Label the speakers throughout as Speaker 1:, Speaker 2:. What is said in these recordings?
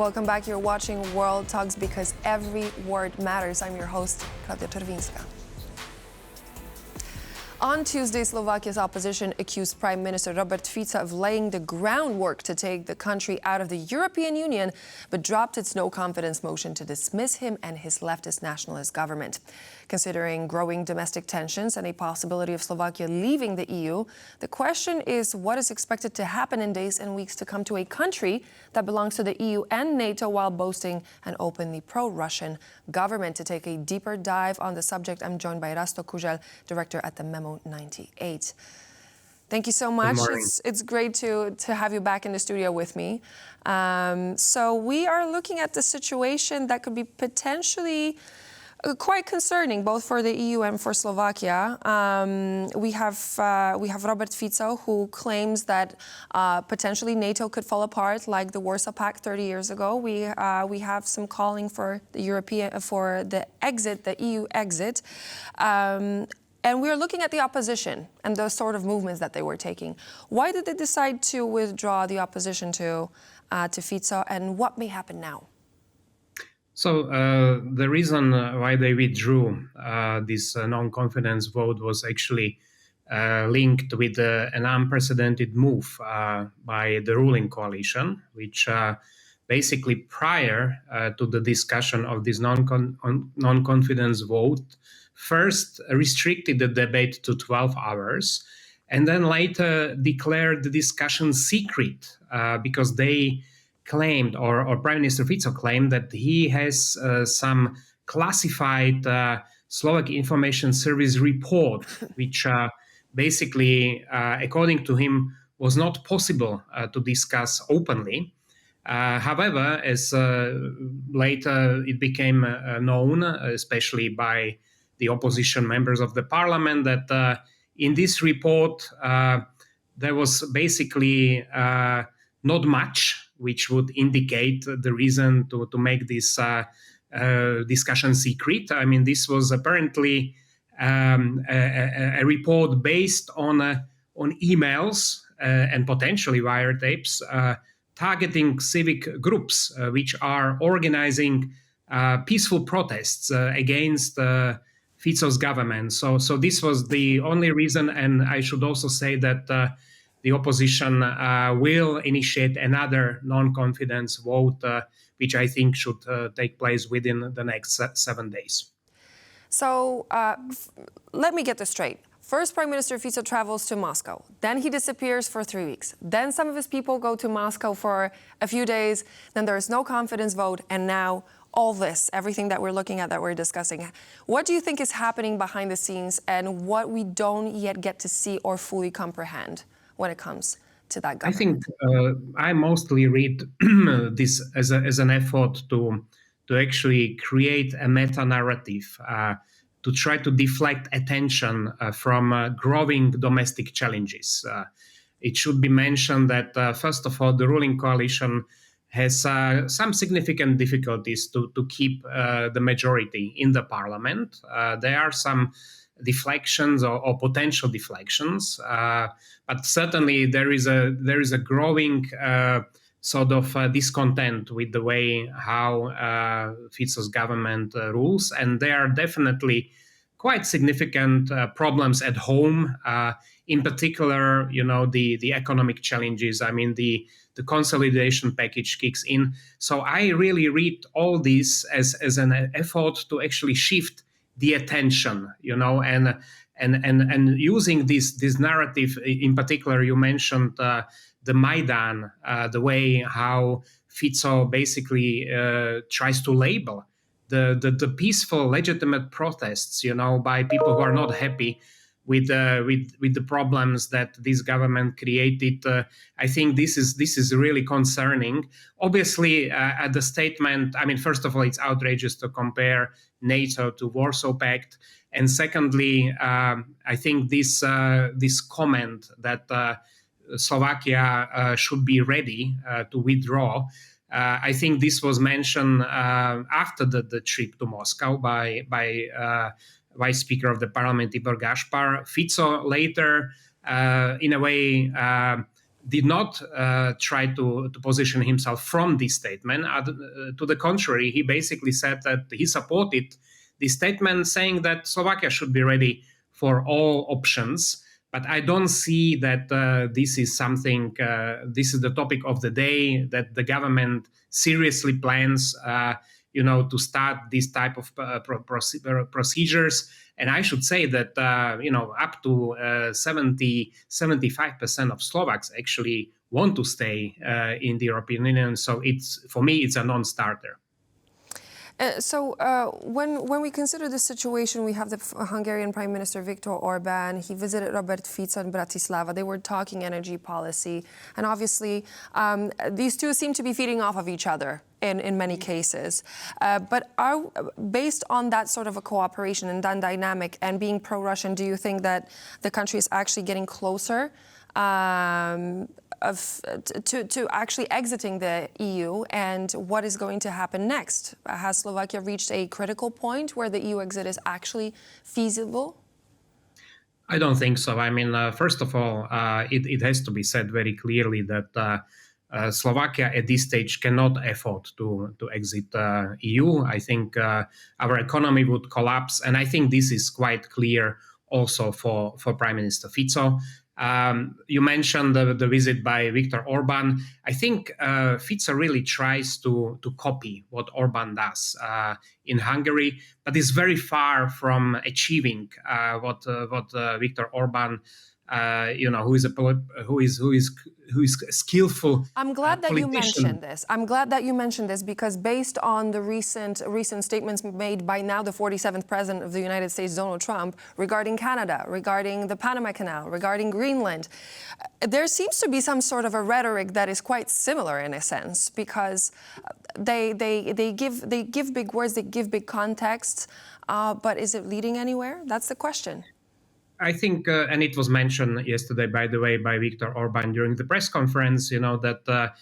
Speaker 1: Welcome back. You're watching World Talks because every word matters. I'm your host, Klaudia Czerwińska. On Tuesday, Slovakia's opposition accused Prime Minister Robert Fico of laying the groundwork to take the country out of the European Union, but dropped its no-confidence motion to dismiss him and his leftist nationalist government. Considering growing domestic tensions and a possibility of Slovakia leaving the EU, the question is what is expected to happen in days and weeks to come to a country that belongs to the EU and NATO while boasting an openly pro-Russian government. To take a deeper dive on the subject, I'm joined by Rasťo Kužel, director at the Memo 98. Thank you so much. It's great to have you back in the studio with me. So we are looking at the situation that could be potentially quite concerning, both for the EU and for Slovakia. We have Robert Fico, who claims that potentially NATO could fall apart, like the Warsaw Pact 30 years ago. We have some calling for the EU exit. And we're looking at the opposition and the sort of movements that they were taking. Why did they decide to withdraw the opposition to Fico, and what may happen now?
Speaker 2: So the reason why they withdrew this non-confidence vote was actually linked with an unprecedented move by the ruling coalition, which basically prior to the discussion of this non-confidence vote, first restricted the debate to 12 hours, and then later declared the discussion secret because they claimed, or Prime Minister Fico claimed, that he has some classified Slovak Information Service report, which basically, according to him, was not possible to discuss openly. However, as later it became known, especially by the opposition members of the parliament, that in this report there was basically not much which would indicate the reason to make this discussion secret. I mean, this was apparently a report based on emails and potentially wiretapes targeting civic groups which are organizing peaceful protests against Fico's government. So this was the only reason, and I should also say that the opposition will initiate another non-confidence vote, which I think should take place within the next 7 days.
Speaker 1: So let me get this straight. First, Prime Minister Fico travels to Moscow. Then he disappears for 3 weeks. Then some of his people go to Moscow for a few days. Then there is no confidence vote. And now all this, everything that we're looking at, that we're discussing. What do you think is happening behind the scenes and what we don't yet get to see or fully comprehend when it comes to that government?
Speaker 2: I think I mostly read this as an effort to actually create a meta-narrative, to try to deflect attention from growing domestic challenges. It should be mentioned that, first of all, the ruling coalition has some significant difficulties to keep the majority in the parliament. There are some deflections or potential deflections, but certainly there is a growing sort of discontent with the way how Fico's government rules, and there are definitely quite significant problems at home. In particular, the economic challenges. I mean, the consolidation package kicks in. So I really read all this as an effort to actually shift the attention, and using this narrative. In particular, you mentioned the Maidan, the way how Fico basically tries to label the peaceful, legitimate protests, by people who are not happy with the problems that this government created. I think this is really concerning. Obviously, at the statement, I mean, first of all, it's outrageous to compare NATO to Warsaw Pact, and secondly, I think this comment that Slovakia should be ready to withdraw. I think this was mentioned after the trip to Moscow by Vice Speaker of the Parliament, Tibor Gaspar. Fico later, in a way, did not try to position himself from this statement. To the contrary, he basically said that he supported this statement, saying that Slovakia should be ready for all options. But I don't see that this is something, this is the topic of the day, that the government seriously plans to start this type of procedures. And I should say that, up to 75% of Slovaks actually want to stay in the European Union. So for me, it's a non-starter.
Speaker 1: When we consider this situation, we have the Hungarian Prime Minister Viktor Orban. He visited Robert Fico in Bratislava. They were talking energy policy. And obviously, these two seem to be feeding off of each other in many cases. But based on that sort of a cooperation and that dynamic and being pro-Russian, do you think that the country is actually getting closer to actually exiting the EU, and what is going to happen next? Has Slovakia reached a critical point where the EU exit is actually feasible?
Speaker 2: I don't think so. I mean, first of all, it has to be said very clearly that Slovakia at this stage cannot afford to exit EU. I think our economy would collapse, and I think this is quite clear also for Prime Minister Fico. You mentioned the visit by Viktor Orban. I think Fico really tries to copy what Orban does in Hungary, but is very far from achieving what Viktor Orban, who is skillful.
Speaker 1: I'm glad that you mentioned this. I'm glad that you mentioned this because based on the recent statements made by now the 47th President of the United States, Donald Trump, regarding Canada, regarding the Panama Canal, regarding Greenland, there seems to be some sort of a rhetoric that is quite similar in a sense because they give big words, they give big contexts, but is it leading anywhere? That's the question.
Speaker 2: I think, and it was mentioned yesterday, by the way, by Viktor Orban during the press conference, that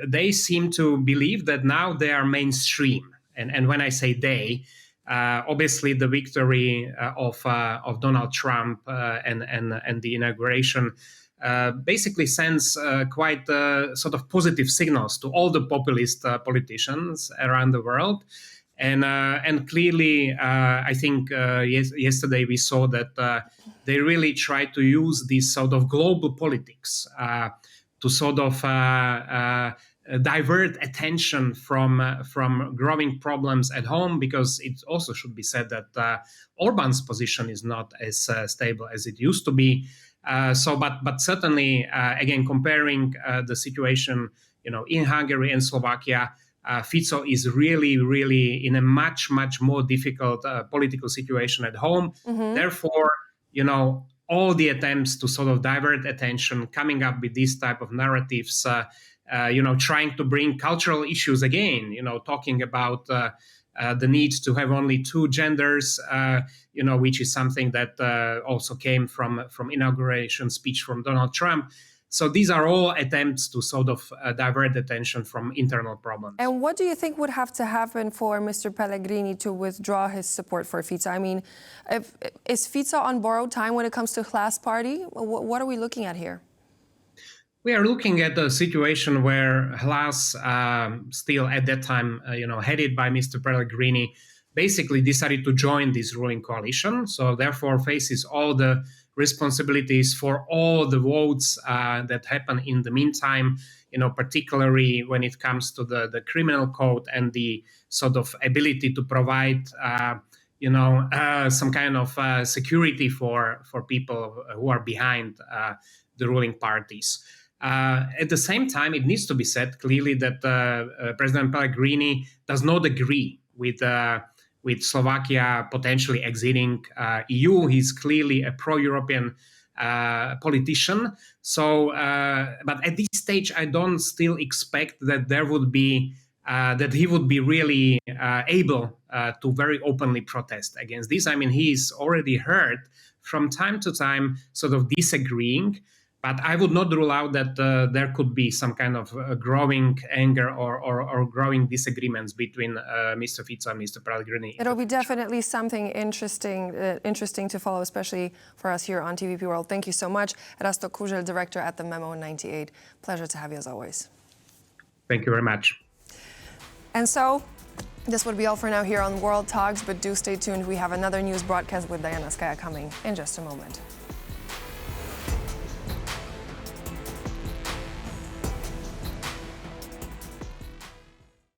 Speaker 2: they seem to believe that now they are mainstream. And when I say they, obviously the victory of Donald Trump and the inauguration basically sends quite sort of positive signals to all the populist politicians around the world. And clearly, I think yesterday we saw that they really try to use this sort of global politics to sort of divert attention from growing problems at home, because it also should be said that Orban's position is not as stable as it used to be. But certainly, again, comparing the situation, in Hungary and Slovakia, Fico is really in a much more difficult political situation at home. Mm-hmm. Therefore, all the attempts to sort of divert attention, coming up with these type of narratives, trying to bring cultural issues again, talking about the need to have only two genders, which is something that also came from inauguration speech from Donald Trump. So these are all attempts to sort of divert attention from internal problems.
Speaker 1: And what do you think would have to happen for Mr. Pellegrini to withdraw his support for Fico? I mean, is Fico on borrowed time when it comes to Hlas party? What are we looking at here?
Speaker 2: We are looking at a situation where Hlas, still at that time, headed by Mr. Pellegrini, basically decided to join this ruling coalition. So therefore faces all the responsibilities for all the votes that happen in the meantime, particularly when it comes to the criminal code and the sort of ability to provide, some kind of security for people who are behind the ruling parties. At the same time, it needs to be said clearly that President Pellegrini does not agree with Slovakia potentially exiting EU. He's clearly a pro-European politician. So, but at this stage, I don't still expect that there would be that he would be really able to very openly protest against this. I mean, he's already heard from time to time sort of disagreeing But I would not rule out that there could be some kind of growing anger or growing disagreements between Mr. Fico and Mr. Pellegrini.
Speaker 1: It'll be definitely something interesting to follow, especially for us here on TVP World. Thank you so much. Rasťo Kužel, director at the Memo 98. Pleasure to have you as always.
Speaker 2: Thank you very much.
Speaker 1: And so, this would be all for now here on World Talks, but do stay tuned. We have another news broadcast with Diana Skaya coming in just a moment.